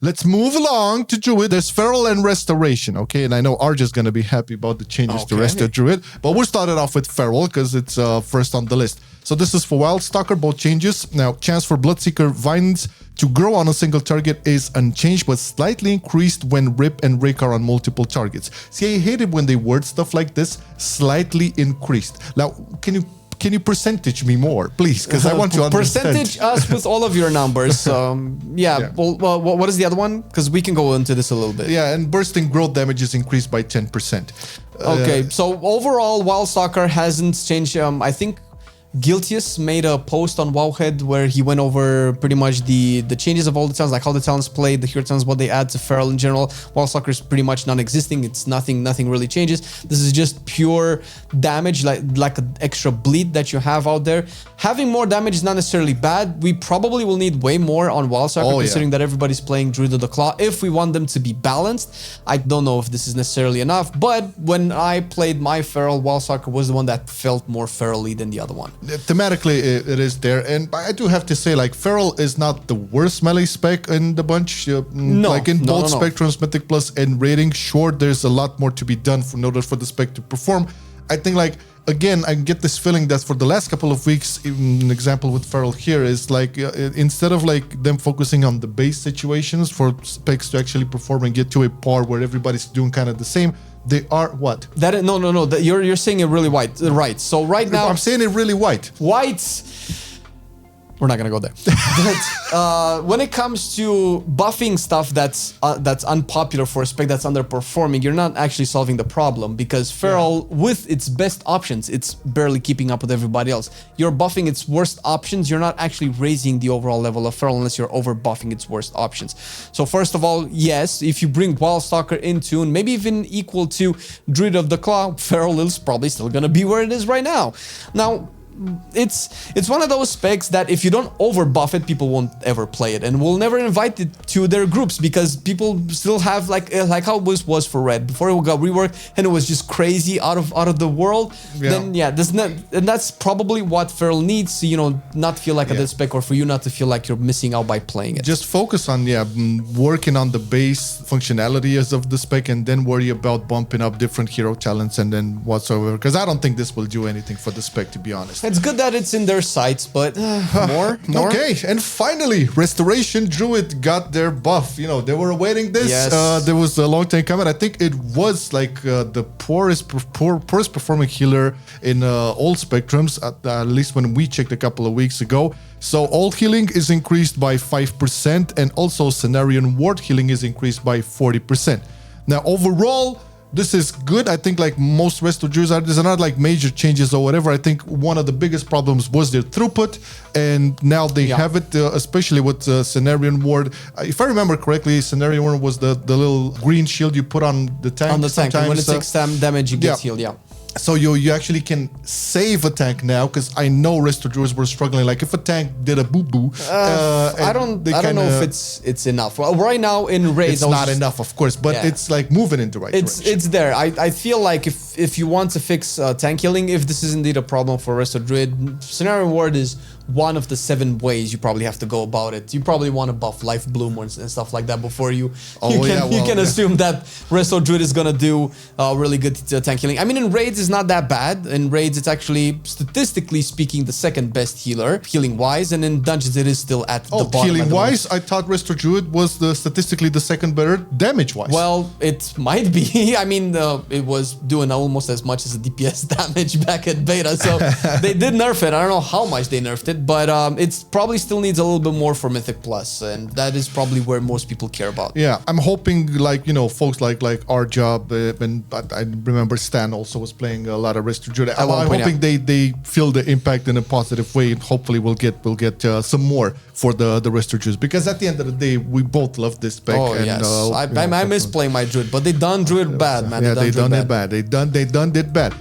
Let's move along to Druid. There's Feral and Restoration, okay? And I know Arja's going to be happy about the changes to Resto Druid. But we're starting off with Feral because it's first on the list. So this is for Wildstalker, both changes. Now, chance for Bloodseeker Vines to grow on a single target is unchanged, but slightly increased when Rip and Rick are on multiple targets. See, I hate it when they word stuff like this, slightly increased. Now, can you percentage me more, please? Because I want to understand. Percentage us with all of your numbers. Yeah. Well, what is the other one? Because we can go into this a little bit. Yeah, and bursting growth damage is increased by 10%. Okay, so overall, Wildstalker hasn't changed. I think Guiltius made a post on Wowhead where he went over pretty much the changes of all the talents, like how the talents play, the hero talents, what they add to Feral in general. Wildstalker is pretty much non-existing. It's nothing really changes. This is just pure damage, like an extra bleed that you have out there. Having more damage is not necessarily bad. We probably will need way more on Wildstalker, considering that everybody's playing Druid of the Claw. If we want them to be balanced, I don't know if this is necessarily enough, but when I played my Feral, Wildstalker was the one that felt more ferally than the other one. Thematically, it is there, and I do have to say, like, Feral is not the worst melee spec in the bunch. Like in both Spectrums, Mythic Plus, and Rating, sure, there's a lot more to be done in order for the spec to perform. I think, like, again, I get this feeling that for the last couple of weeks, even an example with Feral here is like, instead of like them focusing on the base situations for specs to actually perform and get to a par where everybody's doing kind of the same, they are what? No. You're saying it really right. So right now, I'm saying it really white. We're not gonna go there. But when it comes to buffing stuff that's unpopular for a spec that's underperforming, you're not actually solving the problem, because Feral, with its best options, it's barely keeping up with everybody else. You're buffing its worst options. You're not actually raising the overall level of Feral unless you're over buffing its worst options. So first of all, yes, if you bring Wildstalker in tune, maybe even equal to Druid of the Claw, Feral is probably still gonna be where it is right now. Now, it's one of those specs that if you don't over buff it, people won't ever play it and will never invite it to their groups, because people still have like how it was for Red before it got reworked and it was just crazy out of the world. Then that's probably what Feral needs to, you know, not feel like a dead spec, or for you not to feel like you're missing out by playing it. Just focus on working on the base functionalities of the spec, and then worry about bumping up different hero talents and then whatsoever, because I don't think this will do anything for the spec, to be honest. It's good that it's in their sights, but more. Okay, and finally, Restoration Druid got their buff. You know, they were awaiting this. Yes. There was a long time coming. I think it was like the poorest performing healer in all spectrums, at least when we checked a couple of weeks ago. So all healing is increased by 5%, and also Scenario and Ward healing is increased by 40%. Now, overall, this is good. I think like most Resto Druids there's not like major changes or whatever. I think one of the biggest problems was their throughput, and now they have it, especially with Scenario Ward. If I remember correctly, Scenario Ward was the little green shield you put on the tank. On the tank, and when it takes damage, you get healed, So you actually can save a tank now, because I know Resto Druids were struggling. Like if a tank did a boo-boo, I don't know if it's enough. Well, right now in raids, it's not enough, of course, but it's like moving in the right direction. It's there. I feel like if you want to fix tank healing, if this is indeed a problem for Resto Druid, Scenario Ward is one of the 7 ways you probably have to go about it. You probably want to buff Life Bloom and stuff like that before you can assume that Resto Druid is gonna do really good tank healing. I mean, in raids it's not that bad. In raids it's actually, statistically speaking, the second best healer healing wise, and in dungeons it is still at the bottom. Healing wise, I thought Resto Druid was statistically the second better damage wise. Well, it might be. I mean, it was doing almost as much as the DPS damage back at beta, so they did nerf it. I don't know how much they nerfed it, but it probably still needs a little bit more for Mythic Plus, and that is probably where most people care about. Yeah, I'm hoping, like, you know, folks like our job, and I remember Stan also was playing a lot of Resto Druid. I'm hoping they feel the impact in a positive way, and hopefully we'll get some more for the Resto Druids, because at the end of the day, we both love this spec. Oh, yes. I miss playing my Druid, but they done Druid bad, man. Yeah, they done it bad. They done it bad.